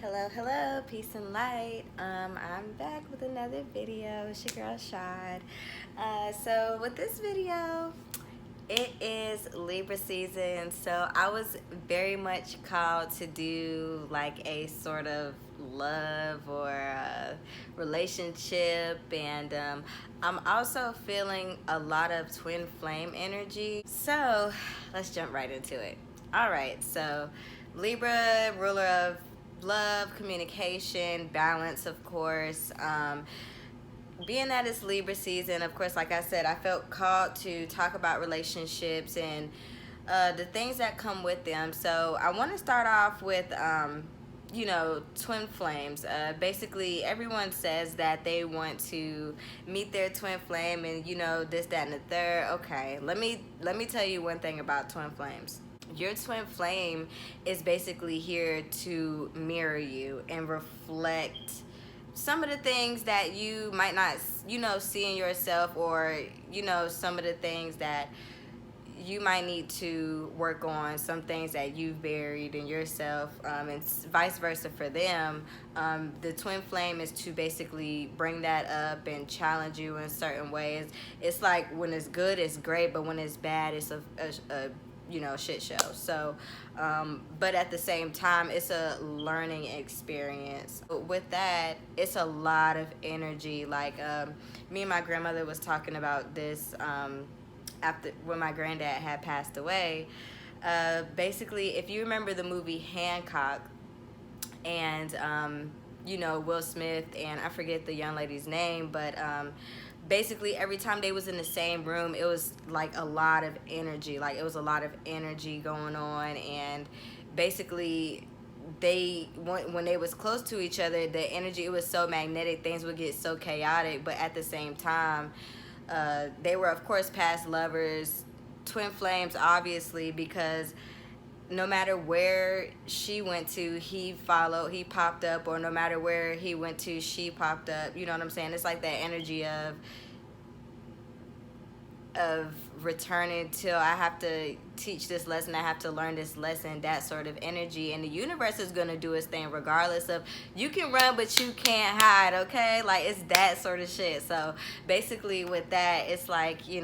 Hello, hello, peace and light. I'm back with another video. It's your girl Shad. So with this video, it is Libra season. So I was very much called to do like a sort of love or relationship, and I'm also feeling a lot of twin flame energy. So let's jump right into it. All right, so Libra, ruler of love, communication, balance, of course. Being that it's Libra season, of course, like I said, I felt called to talk about relationships and the things that come with them. So I want to start off with, twin flames. Basically, everyone says that they want to meet their twin flame, and this, that, and the third. Okay, let me tell you one thing about twin flames. Your twin flame is basically here to mirror you and reflect some of the things that you might not see in yourself, or some of the things that you might need to work on, some things that you've buried in yourself, and vice versa for them. The twin flame is to basically bring that up and challenge you in certain ways. It's like when it's good, it's great, but when it's bad, it's a shit show. So but at the same time, it's a learning experience. With that, it's a lot of energy. Like me and my grandmother was talking about this after, when my granddad had passed away. Basically, if you remember the movie Hancock, and Will Smith, and I forget the young lady's name, but basically every time they was in the same room, it was like a lot of energy. Like it was a lot of energy going on, and basically when they was close to each other, the energy, it was so magnetic, things would get so chaotic, but at the same time, they were of course past lovers, twin flames, obviously, because no matter where she went to, he followed, he popped up, or no matter where he went to, she popped up. You know what I'm saying? It's like that energy of returning till I have to teach this lesson, I have to learn this lesson, that sort of energy. And the universe is gonna do its thing regardless of, you can run but you can't hide, okay? Like it's that sort of shit. So basically with that, it's like, you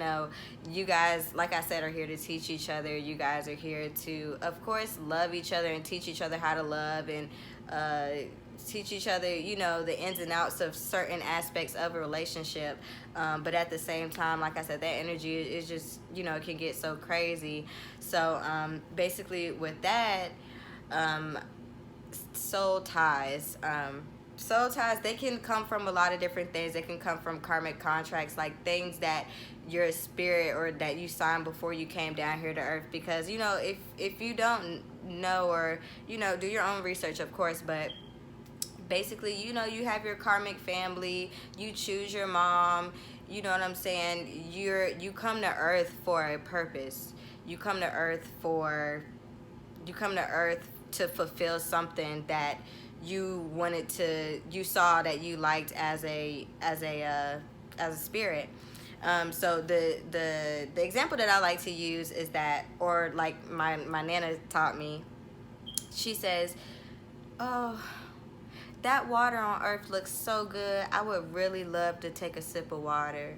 guys, like I said, are here to teach each other. You guys are here to, of course, love each other and teach each other how to love, and teach each other, the ins and outs of certain aspects of a relationship. But at the same time, like I said, that energy is just, it can get so crazy. So basically with that, um, soul ties. Soul ties, they can come from a lot of different things. They can come from karmic contracts, like things that your spirit or that you signed before you came down here to earth. Because if you don't know, or do your own research, of course, but basically, you have your karmic family, you choose your mom, you know what I'm saying? You come to earth for a purpose. You come to earth to fulfill something that you saw that you liked as a spirit. So the example that I like to use is that, or like my nana taught me. She says, "Oh, that water on earth looks so good. I would really love to take a sip of water."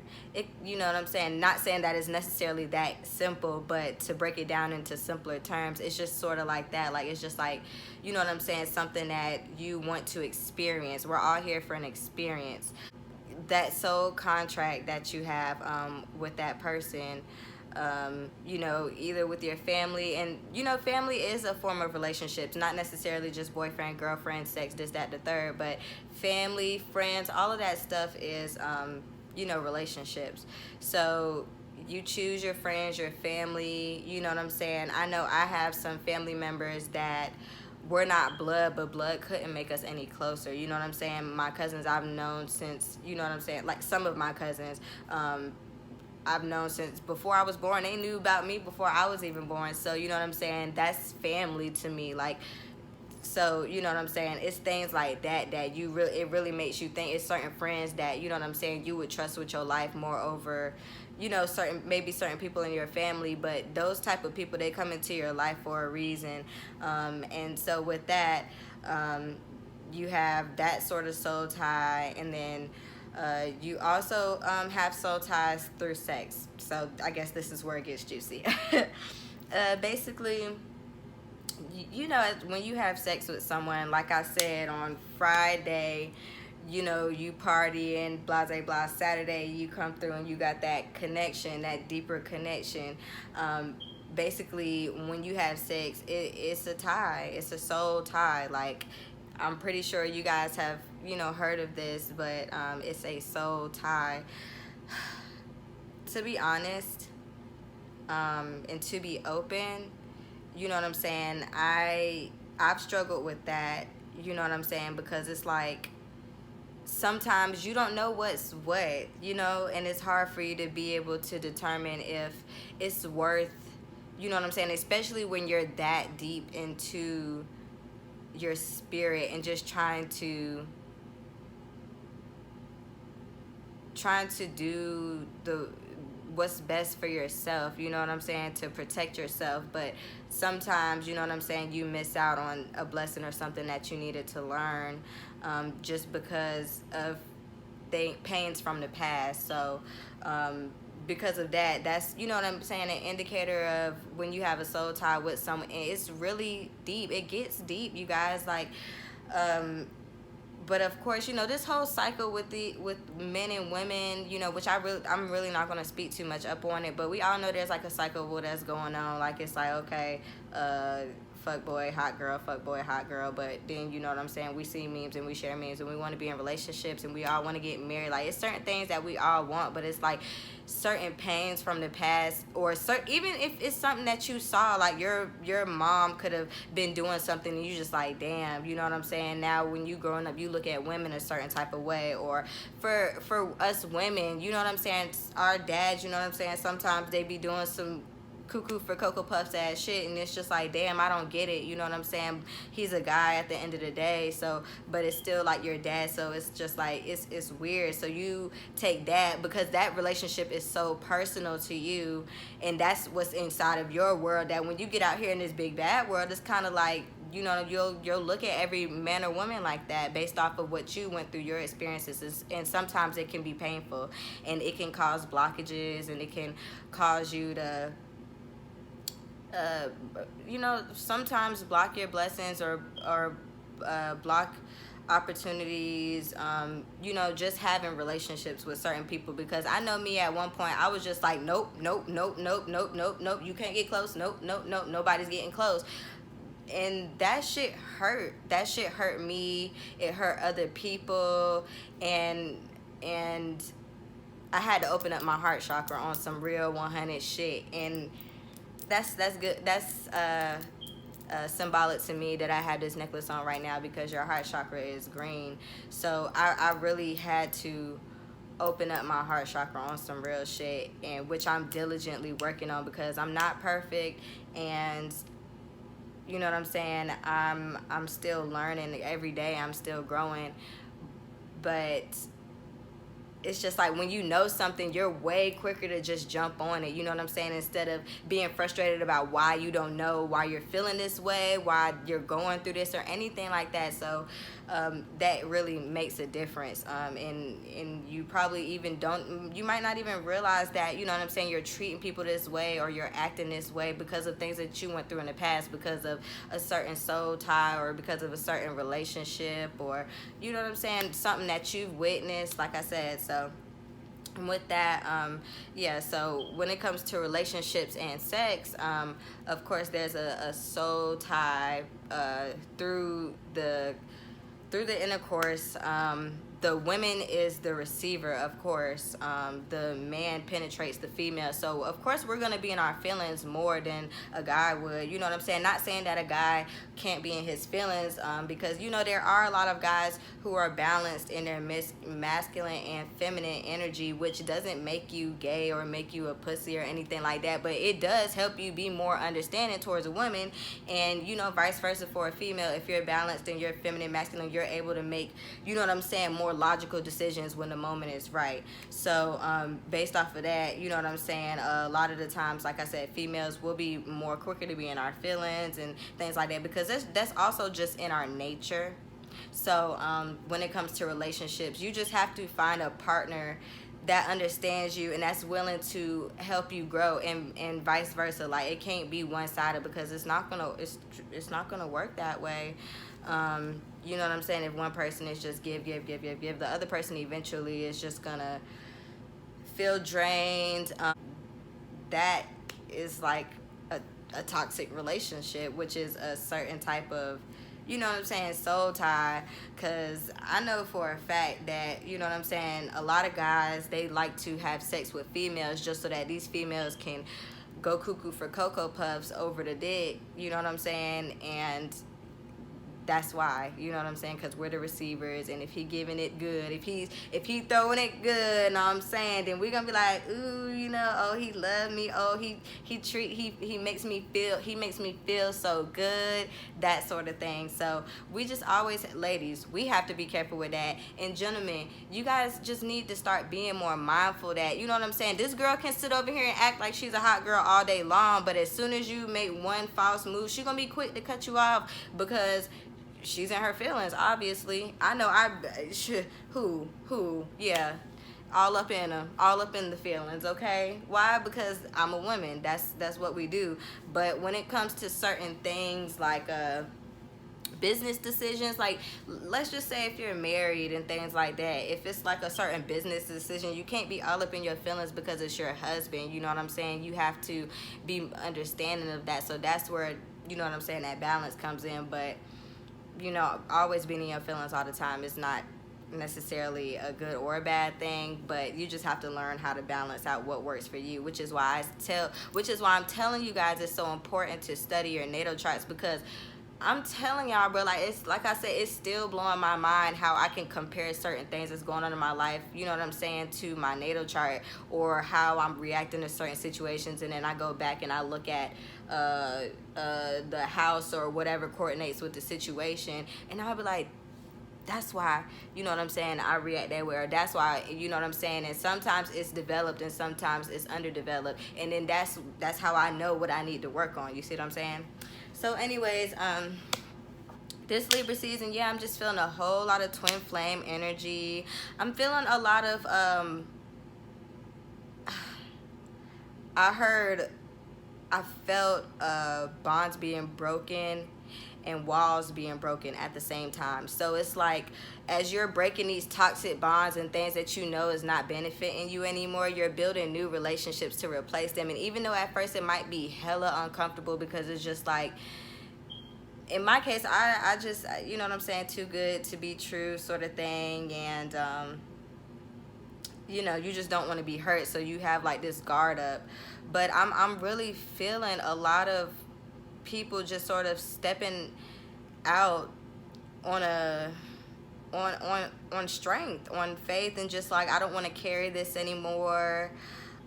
You know what I'm saying? Not saying that it's necessarily that simple, but to break it down into simpler terms, it's just sort of like that. Like, it's just like, you know what I'm saying? Something that you want to experience. We're all here for an experience. That soul contract that you have with that person, either with your family. And family is a form of relationships, not necessarily just boyfriend, girlfriend, sex, this, that, the third, but family, friends, all of that stuff is relationships. So you choose your friends, your family, you know what I'm saying? I know I have some family members that we're not blood, but blood couldn't make us any closer. You know what I'm saying? My cousins I've known since, you know what I'm saying? Like some of my cousins, I've known since before I was born. They knew about me before I was even born. So you know what I'm saying? That's family to me. Like, so you know what I'm saying? It's things like that that it really makes you think. It's certain friends that, you know what I'm saying, you would trust with your life more over, certain people in your family. But those type of people, they come into your life for a reason. And so with that, you have that sort of soul tie, and then you also have soul ties through sex. So I guess this is where it gets juicy. Basically, you know, when you have sex with someone, like I said, on Friday, you know, you party and blah blah blah. Saturday, you come through and you got that connection, that deeper connection. Basically, when you have sex, it's a tie. It's a soul tie. Like, I'm pretty sure you guys have, you know, heard of this, but it's a soul tie. To be honest, and to be open, you know what I'm saying, I've struggled with that, you know what I'm saying, because it's like sometimes you don't know what's what, you know, and it's hard for you to be able to determine if it's worth, you know what I'm saying, especially when you're that deep into your spirit and just trying to do the what's best for yourself, you know what I'm saying, to protect yourself. But sometimes, you know what I'm saying, you miss out on a blessing or something that you needed to learn, just because of pains from the past. So because of that, that's, you know what I'm saying, an indicator of when you have a soul tie with someone. It's really deep. It gets deep, you guys. Like, but of course, you know, this whole cycle with men and women, you know, which I'm really not gonna speak too much up on it, but we all know there's like a cycle that's going on. Like, it's like, okay, fuck boy, hot girl, fuck boy, hot girl. But then, you know what I'm saying, we see memes and we share memes and we want to be in relationships and we all want to get married. Like, it's certain things that we all want, but it's like certain pains from the past, or even if it's something that you saw, like your mom could have been doing something and you just like, damn, you know what I'm saying, now when you growing up, you look at women a certain type of way. Or for us women, you know what I'm saying, our dads, you know what I'm saying, sometimes they be doing some cuckoo for Cocoa Puffs ass shit, and it's just like, damn, I don't get it, you know what I'm saying, he's a guy at the end of the day. So, but it's still like your dad, so it's just like, it's weird. So you take that, because that relationship is so personal to you, and that's what's inside of your world, that when you get out here in this big bad world, it's kind of like, you know, you'll look at every man or woman like that based off of what you went through, your experiences. And sometimes it can be painful, and it can cause blockages, and it can cause you to you know, sometimes block your blessings, or block opportunities, you know, just having relationships with certain people. Because I know me, at one point I was just like, nope, nope, nope, nope, nope, nope, nope, you can't get close, nope, nope, nope, nobody's getting close. And that shit hurt. That shit hurt me. It hurt other people. And I had to open up my heart chakra on some real 100 shit. And that's good. That's symbolic to me that I have this necklace on right now, because your heart chakra is green. So I really had to open up my heart chakra on some real shit, and which I'm diligently working on, because I'm not perfect, and you know what I'm saying, I'm still learning every day. I'm still growing. But it's just like, when you know something, you're way quicker to just jump on it, you know what I'm saying, instead of being frustrated about why you don't know, why you're feeling this way, why you're going through this, or anything like that. So that really makes a difference, and you probably even you might not even realize that, you know what I'm saying, you're treating people this way, or you're acting this way because of things that you went through in the past, because of a certain soul tie, or because of a certain relationship, or, you know what I'm saying, something that you've witnessed, like I said. So with that, yeah, so when it comes to relationships and sex, of course there's a soul tie through the intercourse. The woman is the receiver, of course. The man penetrates the female. So, of course, we're going to be in our feelings more than a guy would. You know what I'm saying? Not saying that a guy can't be in his feelings, because, you know, there are a lot of guys who are balanced in their masculine and feminine energy, which doesn't make you gay or make you a pussy or anything like that. But it does help you be more understanding towards a woman. And, you know, vice versa for a female. If you're balanced and you're feminine, masculine, you're able to make, you know what I'm saying, more logical decisions when the moment is right. So based off of that, you know what I'm saying, a lot of the times, like I said, females will be more quicker to be in our feelings and things like that, because that's also just in our nature. So when it comes to relationships, you just have to find a partner that understands you and that's willing to help you grow, and vice versa. Like, it can't be one-sided, because it's not gonna work that way. You know what I'm saying? If one person is just give, the other person eventually is just gonna feel drained. That is like a toxic relationship, which is a certain type of, you know what I'm saying, soul tie. Because I know for a fact that, you know what I'm saying, a lot of guys, they like to have sex with females just so that these females can go cuckoo for Cocoa Puffs over the dick, you know what I'm saying? And that's why, you know what I'm saying, because we're the receivers, and if he giving it good, if he throwing it good, you know what I'm saying, then we're gonna be like, ooh, you know, oh, he love me, oh, he makes me feel so good, that sort of thing. So we just always, ladies, we have to be careful with that. And gentlemen, you guys just need to start being more mindful that, you know what I'm saying, this girl can sit over here and act like she's a hot girl all day long, but as soon as you make one false move, she's gonna be quick to cut you off, because she's in her feelings, obviously. I know yeah, all up in them, all up in the feelings, okay? Why? Because I'm a woman. That's what we do. But when it comes to certain things like business decisions, like, let's just say if you're married and things like that, if it's like a certain business decision, you can't be all up in your feelings because it's your husband, you know what I'm saying? You have to be understanding of that. So that's where, you know what I'm saying, that balance comes in. But you know, always being in your feelings all the time is not necessarily a good or a bad thing, but you just have to learn how to balance out what works for you, which is why I'm telling you guys it's so important to study your natal charts. Because I'm telling y'all, bro, like, it's like I said, it's still blowing my mind how I can compare certain things that's going on in my life, you know what I'm saying, to my natal chart, or how I'm reacting to certain situations, and then I go back and I look at the house or whatever coordinates with the situation, and I'll be like, that's why, you know what I'm saying, I react that way, or that's why, you know what I'm saying. And sometimes it's developed and sometimes it's underdeveloped, and then that's how I know what I need to work on. You see what I'm saying? So anyways, this Libra season, yeah, I'm just feeling a whole lot of twin flame energy. I'm feeling a lot of I felt bonds being broken and walls being broken at the same time. So it's like, as you're breaking these toxic bonds and things that you know is not benefiting you anymore, you're building new relationships to replace them. And even though at first it might be hella uncomfortable, because it's just like, in my case, I just, you know what I'm saying, too good to be true sort of thing. And you know, you just don't want to be hurt, so you have like this guard up. But I'm really feeling a lot of people just sort of stepping out on on strength, on faith, and just like, I don't want to carry this anymore.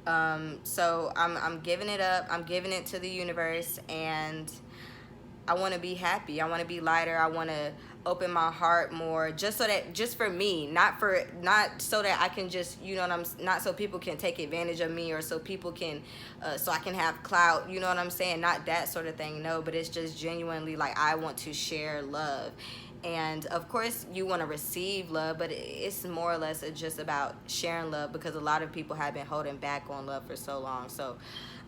So I'm giving it up. I'm giving it to the universe, and I want to be happy. I want to be lighter. I want to open my heart more, just for me, not so that I can just, you know what not so people can take advantage of me, or so people can so I can have clout, you know what I'm saying, not that sort of thing. No, but it's just genuinely like, I want to share love. And of course you want to receive love, but it's more or less just about sharing love, because a lot of people have been holding back on love for so long. So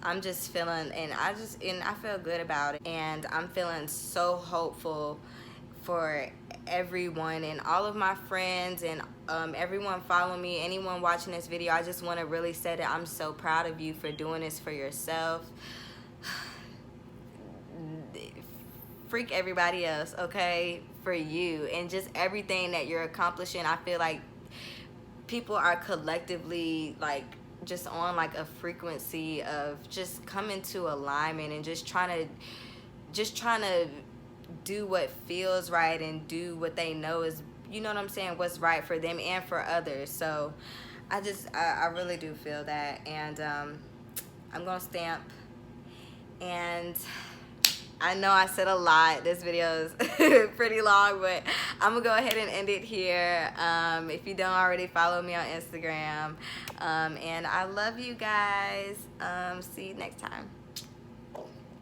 I'm just feeling, and I feel good about it, and I'm feeling so hopeful for everyone and all of my friends, and everyone following me, anyone watching this video. I just want to really say that I'm so proud of you for doing this for yourself. Freak everybody else, okay, for you, and just everything that you're accomplishing. I feel like people are collectively like just on like a frequency of just coming to alignment, and just trying to do what feels right, and do what they know is, you know what I'm saying, what's right for them and for others. So I really do feel that. And I'm gonna stamp, and I know I said a lot. This video is pretty long, but I'm gonna go ahead and end it here. If you don't already, follow me on Instagram. And I love you guys. See you next time.